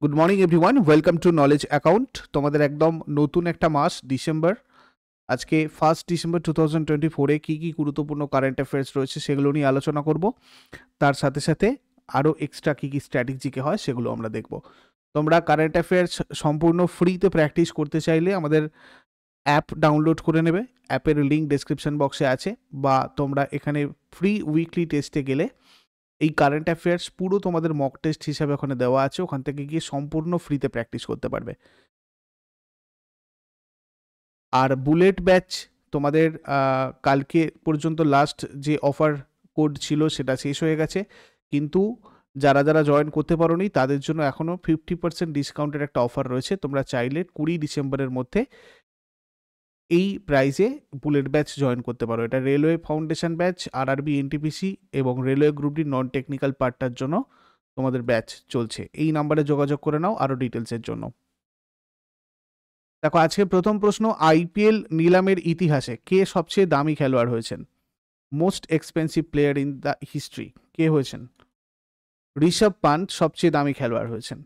Good morning everyone, welcome to knowledge account. তোমাদের একদম নতুন একটা মাস ডিসেম্বর। আজকে 1 ডিসেম্বর 2024-এ কী কী গুরুত্বপূর্ণ কারেন্ট অ্যাফেয়ার্স রয়েছে সেগুলো নিয়ে আলোচনা করব। তার সাথে সাথে আরও এক্সট্রা কী কী স্ট্র্যাটেজিকে হয় সেগুলো আমরা দেখব। তোমরা কারেন্ট অ্যাফেয়ার্স সম্পূর্ণ ফ্রিতে প্র্যাকটিস করতে চাইলে আমাদের অ্যাপ ডাউনলোড করে নেবে। অ্যাপের লিঙ্ক ডেসক্রিপশন বক্সে আছে, বা তোমরা এখানে ফ্রি উইকলি টেস্টে গেলে এই কারেন্ট অ্যাফেয়ার্স পুরো তোমাদের মক টেস্ট হিসাবে ওখানে দেওয়া আছে, ওখান থেকে গিয়ে সম্পূর্ণ ফ্রিতে প্র্যাকটিস করতে পারবে। আর বুলেট ব্যাচ তোমাদের কালকে পর্যন্ত লাস্ট যে অফার কোড ছিল সেটা শেষ হয়ে গেছে, কিন্তু যারা যারা জয়েন করতে পারোনি তাদের জন্য এখনও 50% ডিসকাউন্টের একটা অফার রয়েছে। তোমরা চাইলে 20 ডিসেম্বরের মধ্যে এই প্রাইসে বুলেট ব্যাচ জয়েন করতে পারো। এটা railway foundation batch, RRB, NTPC এবং railway group D non technical পার্টটার জন্য তোমাদের ব্যাচ চলছে। এই নাম্বারে যোগাযোগ করে নাও আরও ডিটেলসের জন্য। দেখো, আজকে প্রথম প্রশ্ন, আইপিএল নিলামের ইতিহাসে কে সবচেয়ে দামি খেলোয়াড় হয়েছেন? Most expensive player in the history কে হয়েছেন? ঋষভ পান্ট সবচেয়ে দামি খেলোয়াড় হয়েছেন।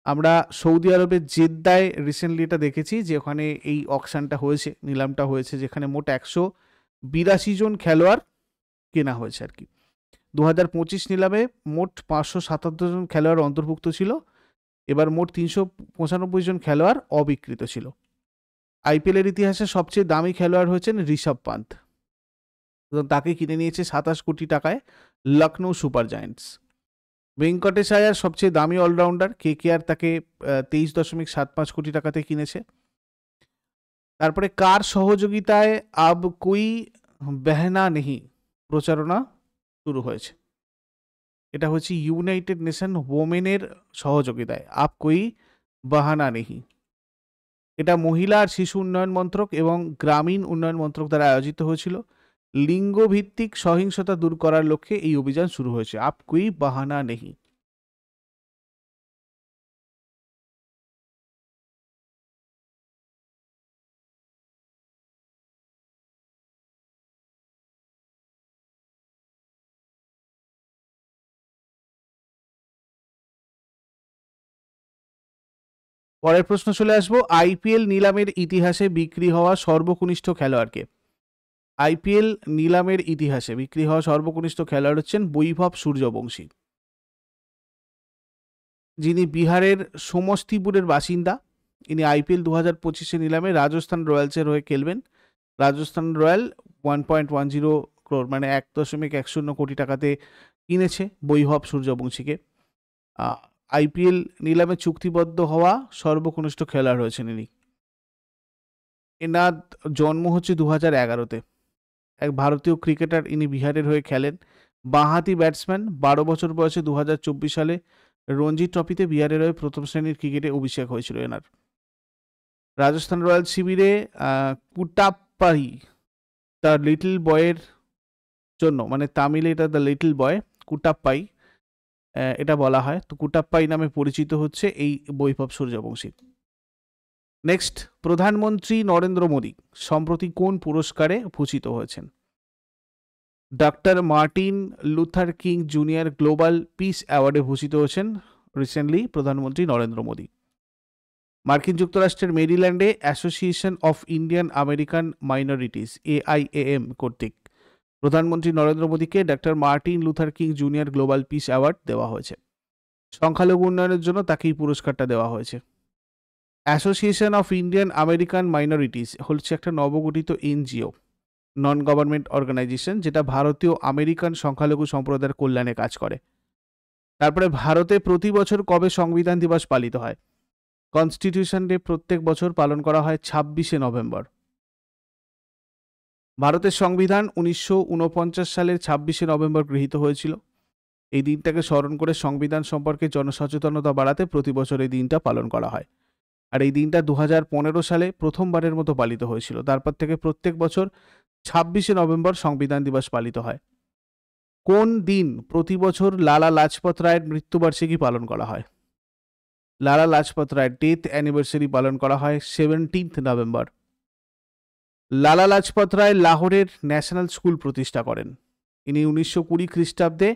আমরা সৌদি আরবের জেদ্দায় রিসেন্টলি এটা দেখেছি যে ওখানে এই অকশনটা হয়েছে, নিলামটা হয়েছে, যেখানে মোট 182 জন খেলোয়াড় কেনা হয়েছে আর কি। 2025 নিলামে মোট 577 জন খেলোয়াড় অন্তর্ভুক্ত ছিল। এবার মোট 395 জন খেলোয়াড় অবিকৃত ছিল। আইপিএলের ইতিহাসে সবচেয়ে দামি খেলোয়াড় হয়েছেন ঋষভ পান্ত। তাকে কিনে নিয়েছে 27 কোটি টাকায় লখনৌ সুপার জায়ান্টস। ভেঙ্কটেশ আয়ার সবচেয়ে দামি অলরাউন্ডার, কেকেআর তাকে 23.75 কোটি টাকাতে কিনেছে। তারপরে কার সহযোগিতায় আব কোই বেহনা নেহি প্রচারণা শুরু হয়েছে? এটা হচ্ছে ইউনাইটেড নেশন ওমেনের সহযোগিতায় আব কোই বাহানা নেহি। এটা মহিলা আর শিশু উন্নয়ন মন্ত্রক এবং গ্রামীণ উন্নয়ন মন্ত্রক দ্বারা আয়োজিত হয়েছিল। লিঙ্গভিত্তিক সহিংসতা দূর করার লক্ষ্যে এই অভিযান শুরু হয়েছে। আপ কোই বাহানা নেহি। পরের প্রশ্ন চলে আসবো, আইপিএল নিলামের ইতিহাসে বিক্রি হওয়া সর্বকনিষ্ঠ খেলোয়াড়কে? আইপিএল নিলামের ইতিহাসে বিক্রি হওয়া সর্বকনিষ্ঠ খেলোয়াড় হচ্ছেন বৈভব সূর্যবংশী, যিনি বিহারের সমস্তিপুরের বাসিন্দা। ইনি আইপিএল 2025 নিলামে রাজস্থান রয়্যালসের হয়ে খেলবেন। রাজস্থান রয়্যাল 1.10 crore মানে 1.10 কোটি টাকাতে কিনেছে বৈভব সূর্যবংশীকে। আইপিএল নিলামে চুক্তিবদ্ধ হওয়া সর্বকনিষ্ঠ খেলোয়াড় হয়েছেন ইনি। এনার জন্ম হচ্ছে 2011-তে। এক ভারতীয় ক্রিকেটার, ইনি বিহারের হয়ে খেলেন। বাঁহাতি ব্যাটসম্যান, 12 বছর বয়সে 2024 সালে রঞ্জি ট্রফিতে বিহারের হয়ে প্রথম শ্রেণীর ক্রিকেটে অভিষেক হয়েছিল এনার। রাজস্থান রয়্যালস শিবিরে কুটাপ্পাই তার লিটল বয়ের জন্য, মানে তামিলে এটা দ্য লিটল বয়, কুটাপ্পাই এটা বলা হয়, তো কুটাপ্পাই নামে পরিচিত হচ্ছে এই বৈভব সূর্যবংশী। নেক্সট, প্রধানমন্ত্রী নরেন্দ্র মোদী সম্প্রতি কোন পুরস্কারে ভূষিত হয়েছেন? Doctor Martin Luther King junior global peace অ্যাওয়ার্ডে ভূষিত হয়েছেন রিসেন্টলি প্রধানমন্ত্রী নরেন্দ্র মোদী। মার্কিন যুক্তরাষ্ট্রের মেরিল্যান্ডে association of Indian American minorities AIAM কর্তৃক প্রধানমন্ত্রী নরেন্দ্র মোদীকে doctor Martin Luther King junior global peace award দেওয়া হয়েছে। সংখ্যালঘু উন্নয়নের জন্য তাকে এই পুরস্কারটা দেওয়া হয়েছে। Association of Indian American minorities হচ্ছে একটা নবগঠিত এনজিও, নন গভর্নমেন্ট অর্গানাইজেশন, যেটা ভারতীয় আমেরিকান সংখ্যালঘু সম্প্রদায়ের কল্যাণে কাজ করে। তারপরে ভারতে প্রতি বছর কবে সংবিধান দিবস পালিত হয়? কনস্টিটিউশন ডে প্রত্যেক বছর পালন করা হয় 26শে নভেম্বর। ভারতের সংবিধান 1949 সালের 26শে নভেম্বর গৃহীত হয়েছিল। এই দিনটাকে স্মরণ করে সংবিধান সম্পর্কে জনসচেতনতা বাড়াতে প্রতি বছর এই দিনটা পালন করা হয়। আর এই দিনটা 2015 সালে প্রথমবারের মতো পালিত হয়েছিল। তারপর থেকে প্রত্যেক বছর 26শে নভেম্বর সংবিধান দিবস পালিত হয়। কোন দিন প্রতি বছর লালা লাজপত রায়ের মৃত্যুবার্ষিকী পালন করা হয়? লালা লাজপত রায়ের ডেথ অ্যানিভার্সারি পালন করা হয় 17 নভেম্বর। লালা লাজপত রায় লাহোরের ন্যাশনাল স্কুল প্রতিষ্ঠা করেন। ইনি 1920 খ্রিস্টাব্দে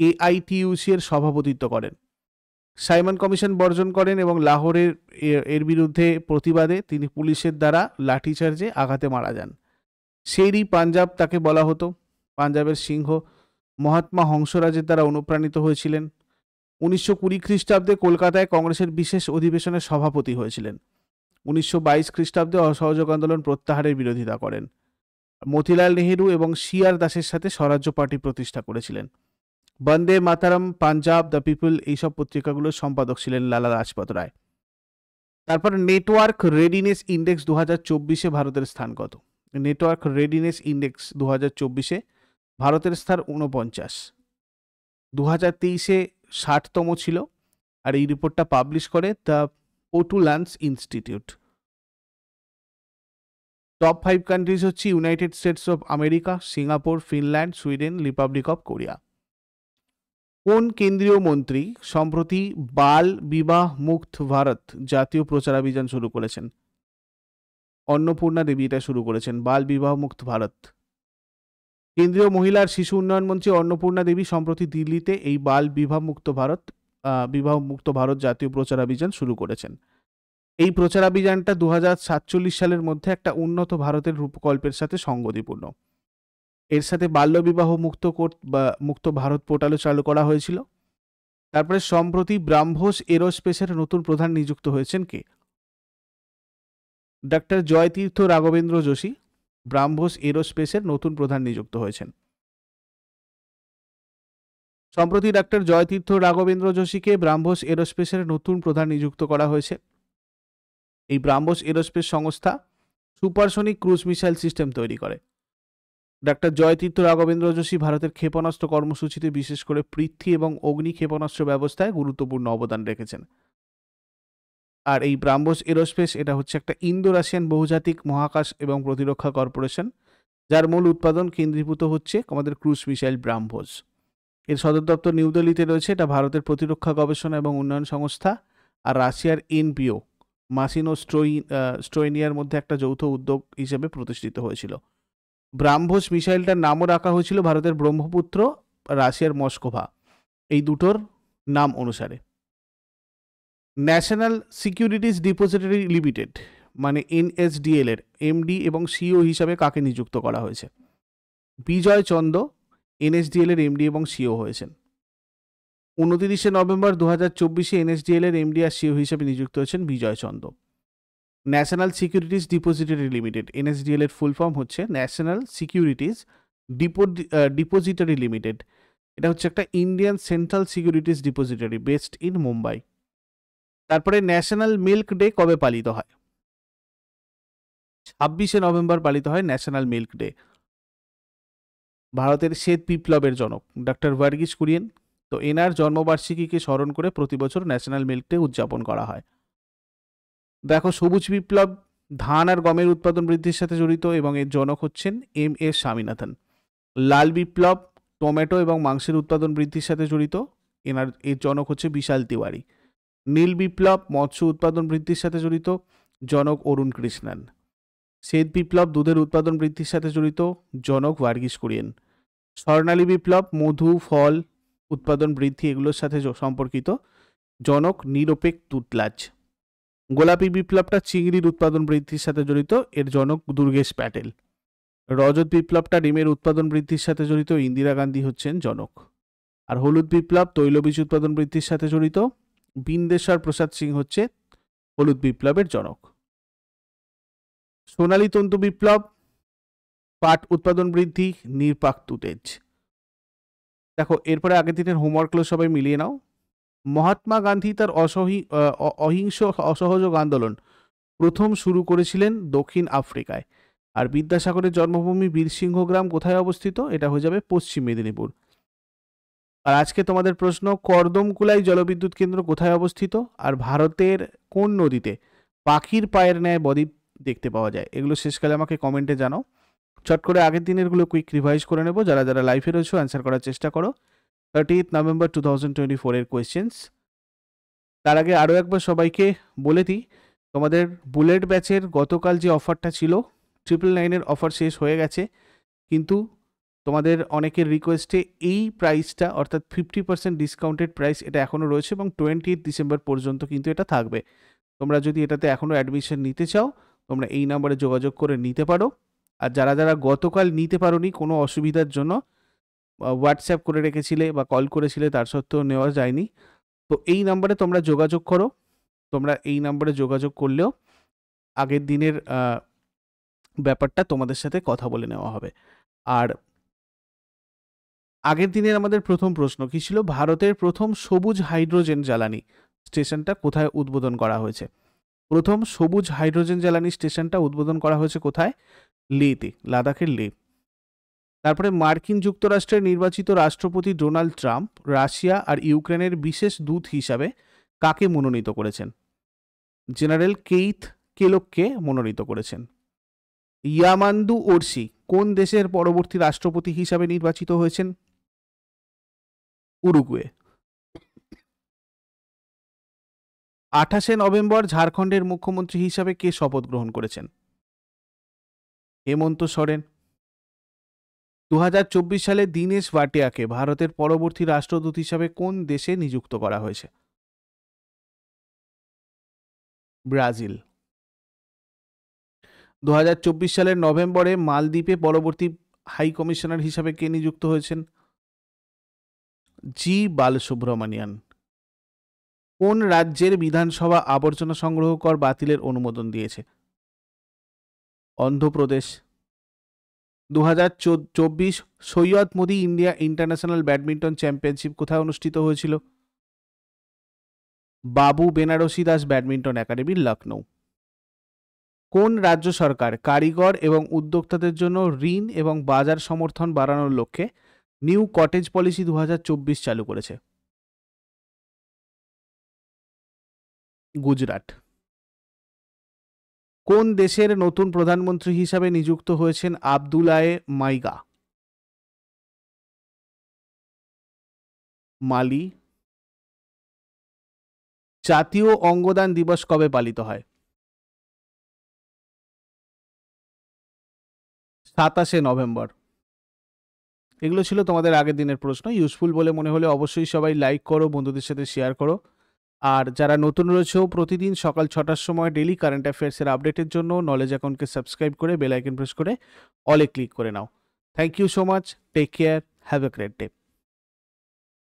AITUC এর সভাপতিত্ব করেন। সাইমন কমিশন বর্জন করেন এবং লাহোরের এর বিরুদ্ধে প্রতিবাদে তিনি পুলিশের দ্বারা লাঠিচার্জে আঘাতে মারা যান। শেরি পাঞ্জাব তাকে বলা হতো, পাঞ্জাবের সিংহ। মহাত্মা হংসরাজের দ্বারা অনুপ্রাণিত হয়েছিলেন। 1920 খ্রিস্টাব্দে কলকাতায় কংগ্রেসের বিশেষ অধিবেশনের সভাপতি হয়েছিলেন। 1922 খ্রিস্টাব্দে অসহযোগ আন্দোলন প্রত্যাহারের বিরোধিতা করেন। মতিলাল নেহেরু এবং সিআর দাসের সাথে স্বরাজ্য পার্টি প্রতিষ্ঠা করেছিলেন। বন্দে মাতারাম, পাঞ্জাব, দ্য পিপল এইসব পত্রিকাগুলোর সম্পাদক ছিলেন লালা লাজপত রায়। তারপর নেটওয়ার্ক রেডিনেস ইন্ডেক্স 2024 ভারতের স্থান কত? নেটওয়ার্ক রেডিনেস ইন্ডেক্স 2024 ভারতের স্থান 49। 2023 60তম ছিল, আর এই রিপোর্টটা পাবলিশ করে দ্য পোটুল্যান্ডস ইনস্টিটিউট। টপ 5 কান্ট্রিজ হচ্ছে United states of America, Singapore, Finland, Sweden, Republic of Korea. কোন কেন্দ্রীয় মন্ত্রী সম্প্রতি বাল বিবাহ মুক্ত ভারত জাতীয় প্রচারাভিযান শুরু করেছেন? অন্নপূর্ণা দেবী এটা শুরু করেছেন, বাল বিবাহ মুক্ত ভারত। কেন্দ্রীয় মহিলা আর শিশু উন্নয়ন মন্ত্রী অন্নপূর্ণা দেবী সম্প্রতি দিল্লিতে এই বাল বিবাহ মুক্ত ভারত জাতীয় প্রচারাভিযান শুরু করেছেন। এই প্রচারাভিযানটা 2047 সালের মধ্যে একটা উন্নত ভারতের রূপকল্পের সাথে সঙ্গতিপূর্ণ। এর সাথে বাল্যবিবাহ মুক্ত ভারত পোর্টালও চালু করা হয়েছিল। তারপরে সম্প্রতি ব্রাহ্মোস এরোস্পেসের নতুন প্রধান নিযুক্ত হয়েছেন কে? ডক্টর জয়তীর্থ রাঘবেন্দ্র যোশী ব্রাহ্মোস এরোস্পেসের নতুন প্রধান নিযুক্ত হয়েছেন। সম্প্রতি ডক্টর জয়তীর্থ রাঘবেন্দ্র যোশীকে ব্রাহ্মোস এরোস্পেসের নতুন প্রধান নিযুক্ত করা হয়েছে। এই ব্রাহ্মোস এরোস্পেস সংস্থা সুপারসনিক ক্রুজ মিসাইল সিস্টেম তৈরি করে। ডক্টর জয়তীর্থ রাঘবেন্দ্র যোশী ভারতের ক্ষেপণাস্ত্র কর্মসূচিতে বিশেষ করে পৃথ্বী এবং অগ্নি ক্ষেপণাস্ত্র ব্যবস্থায় গুরুত্বপূর্ণ অবদান রেখেছেন। আর এই ব্রাহ্মোস এরোস্পেস এটা হচ্ছে একটা ইন্দো রাশিয়ান বহুজাতিক মহাকাশ এবং প্রতিরক্ষা কর্পোরেশন, যার মূল উৎপাদন কেন্দ্রীভূত হচ্ছে আমাদের ক্রুজ মিসাইল ব্রাহ্মোস। এর সদর দপ্তর নিউ দিল্লিতে রয়েছে। এটা ভারতের প্রতিরক্ষা গবেষণা এবং উন্নয়ন সংস্থা আর রাশিয়ার এনপিও মাসিনো স্ট্রোইনিয়ার মধ্যে একটা যৌথ উদ্যোগ হিসেবে প্রতিষ্ঠিত হয়েছিল। ব্রাহ্মোস মিসাইলটার নামও রাখা হয়েছিল ভারতের ব্রহ্মপুত্র, রাশিয়ার মস্কোভা, এই দুটোর নাম অনুসারে। ন্যাশনাল সিকিউরিটিজ ডিপোজিটরি লিমিটেড মানে এনএসডিএল এর এমডি এবং সিইও হিসাবে কাকে নিযুক্ত করা হয়েছে? বিজয় চন্দ এনএসডিএল এর এমডি এবং সিইও হয়েছেন। 29 নভেম্বর 2024 এনএসডিএল এর এমডি আর সিইও হিসেবে নিযুক্ত হয়েছেন Vijay Chanda. National securities depository limited NSDL এর ফুল ফর্ম হচ্ছে ন্যাশনাল সিকিউরিটিজ ডিপোজিটরি লিমিটেড। এটা হচ্ছে একটা Indian central securities depository based in Mumbai. তারপরে ন্যাশনাল মিল্ক ডে কবে পালিত হয়? 26 নভেম্বর পালিত হয় ন্যাশনাল মিল্ক ডে। ভারতের শ্বেত বিপ্লবের জনক ডক্টর ভার্গিস কুরিয়েন, তো এনার জন্মবার্ষিকীকে স্মরণ করে প্রতি বছর ন্যাশনাল মিল্ক ডে উদযাপন করা হয়। দেখো, সবুজ বিপ্লব ধান আর গমের উৎপাদন বৃদ্ধির সাথে জড়িত এবং এর জনক হচ্ছেন এম.এস. স্বামীনাথন। লাল বিপ্লব টমেটো এবং মাংসের উৎপাদন বৃদ্ধির সাথে জড়িত, এর জনক হচ্ছে বিশাল তিওয়ারি। নীল বিপ্লব মৎস্য উৎপাদন বৃদ্ধির সাথে জড়িত, জনক অরুণ কৃষ্ণন। শ্বেত বিপ্লব দুধের উৎপাদন বৃদ্ধির সাথে জড়িত, জনক ভার্গিস কুরিয়েন। স্বর্ণালী বিপ্লব মধু ফল উৎপাদন বৃদ্ধি এগুলোর সাথে সম্পর্কিত, জনক নিরপেক তুতলাজ। গোলাপি বিপ্লবটা চিংড়ির উৎপাদন বৃদ্ধির সাথে জড়িত, এর জনক দুর্গেশ প্যাটেল। রজত বিপ্লবটা ডিমের উৎপাদন বৃদ্ধির সাথে জড়িত, ইন্দিরা গান্ধী হচ্ছেন জনক। আর হলুদ বিপ্লব তৈলবীজ উৎপাদন বৃদ্ধির সাথে জড়িত, বিন্দেশ্বর প্রসাদ সিং হচ্ছে হলুদ বিপ্লবের জনক। সোনালী তন্তু বিপ্লব পাট উৎপাদন বৃদ্ধি, নির্পাক তুতেজ। দেখো, এরপরে আগের দিনের হোমওয়ার্কগুলো সবাই মিলিয়ে নাও। মহাত্মা গান্ধী তার অহিংস অসহযোগ আন্দোলন প্রথম শুরু করেছিলেন দক্ষিণ আফ্রিকায়। আর বিদ্যাসাগরের জন্মভূমি বীরসিংহ গ্রাম কোথায় অবস্থিত? এটা হয়ে যাবে পশ্চিম মেদিনীপুর। আর আজকে তোমাদের প্রশ্ন, কর্দমকুলাই জলবিদ্যুৎ কেন্দ্র কোথায় অবস্থিত? আর ভারতের কোন নদীতে পাখির পায়ের ন্যায় বদ্বীপ দেখতে পাওয়া যায়? এগুলো শেষকালে আমাকে কমেন্টে জানাও। চট করে আগের দিনেরগুলো কুইক রিভাইজ করে নেবো। যারা যারা লাইভে রয়েছে অ্যান্সার করার চেষ্টা করো। 30 নভেম্বর 2024 এর কোয়েশ্চেন্স। তার আগে আরও একবার সবাইকে বলে দিই, তোমাদের বুলেট ব্যাচের গতকাল যে অফারটা ছিল 999 অফার শেষ হয়ে গেছে, কিন্তু তোমাদের অনেকের রিকোয়েস্টে এই প্রাইসটা অর্থাৎ 50% ডিসকাউন্টেড প্রাইস এটা এখনও রয়েছে এবং 28 ডিসেম্বর পর্যন্ত কিন্তু এটা থাকবে। তোমরা যদি এটাতে এখনও অ্যাডমিশন নিতে চাও তোমরা এই নাম্বারে যোগাযোগ করে নিতে পারো। আর যারা যারা গতকাল নিতে পারোনি কোনো অসুবিধার জন্য হোয়াটসঅ্যাপ করে রেখেছিলে বা কল করেছিলে তার সত্ত্বেও নেওয়া যায়নি, তো এই নাম্বারে তোমরা যোগাযোগ করো। তোমরা এই নাম্বারে যোগাযোগ করলেও আগের দিনের ব্যাপারটা তোমাদের সাথে কথা বলে নেওয়া হবে। আর আগের দিনের আমাদের প্রথম প্রশ্ন কি ছিল, ভারতের প্রথম সবুজ হাইড্রোজেন জ্বালানি স্টেশনটা কোথায় উদ্বোধন করা হয়েছে? প্রথম সবুজ হাইড্রোজেন জ্বালানি স্টেশনটা উদ্বোধন করা হয়েছে কোথায়? লেতে, লাদাখের লে। তারপরে মার্কিন যুক্তরাষ্ট্রের নির্বাচিত রাষ্ট্রপতি ডোনাল্ড ট্রাম্প রাশিয়া আর ইউক্রেনের বিশেষ দূত হিসাবে কাকে মনোনীত করেছেন? জেনারেল কেইথ কেলককে মনোনীত করেছেন। ইয়ামান্দু ওরসি কোন দেশের পরবর্তী রাষ্ট্রপতি হিসাবে নির্বাচিত হয়েছেন? উরুগুয়ে। 28শে নভেম্বর ঝাড়খণ্ডের মুখ্যমন্ত্রী হিসাবে কে শপথ গ্রহণ করেছেন? হেমন্ত সোরেন। 2024 সালে দীনেশ ভাটিয়াকে ভারতের পরবর্তী রাষ্ট্রদূত হিসাবে কোন দেশে নিযুক্ত করা হয়েছে? ব্রাজিল। 2024 সালের নভেম্বরে মালদ্বীপে পরবর্তী হাই কমিশনার হিসাবে কে নিযুক্ত হয়েছেন? জি বালসুব্রমণিয়ান। কোন রাজ্যের বিধানসভা আবর্জনা সংগ্রহ কর বাতিলের অনুমোদন দিয়েছে? Andhra Pradesh. 2024 Syed Modi India international badminton championship কোথায় অনুষ্ঠিত হয়েছিল? বাবু বেনারসি দাস ব্যাডমিন্টন একাডেমি, লখনৌ। কোন রাজ্য সরকার কারিগর এবং উদ্যোক্তাদের জন্য ঋণ এবং বাজার সমর্থন বাড়ানোর লক্ষ্যে নিউ কটেজ পলিসি 2024 চালু করেছে? গুজরাট। কোন দেশের নতুন প্রধানমন্ত্রী হিসাবে নিযুক্ত হয়েছেন আবদুলায়ে মাইগা? মালি। জাতীয় অঙ্গদান দিবস কবে পালিত হয়? 27শে নভেম্বর। এগুলো ছিল তোমাদের আগের দিনের প্রশ্ন। ইউজফুল বলে মনে হলে অবশ্যই সবাই লাইক করো, বন্ধুদের সাথে শেয়ার করো। আর যারা নতুন রয়েছেও প্রতিদিন সকাল 6টার সময় ডেলি কারেন্ট অ্যাফেয়ার্সের আপডেটের জন্য নলেজ অ্যাকাউন্টকে সাবস্ক্রাইব করে বেল আইকন প্রেস করে অলে ক্লিক করে নাও। Thank you so much, take care, have a great day.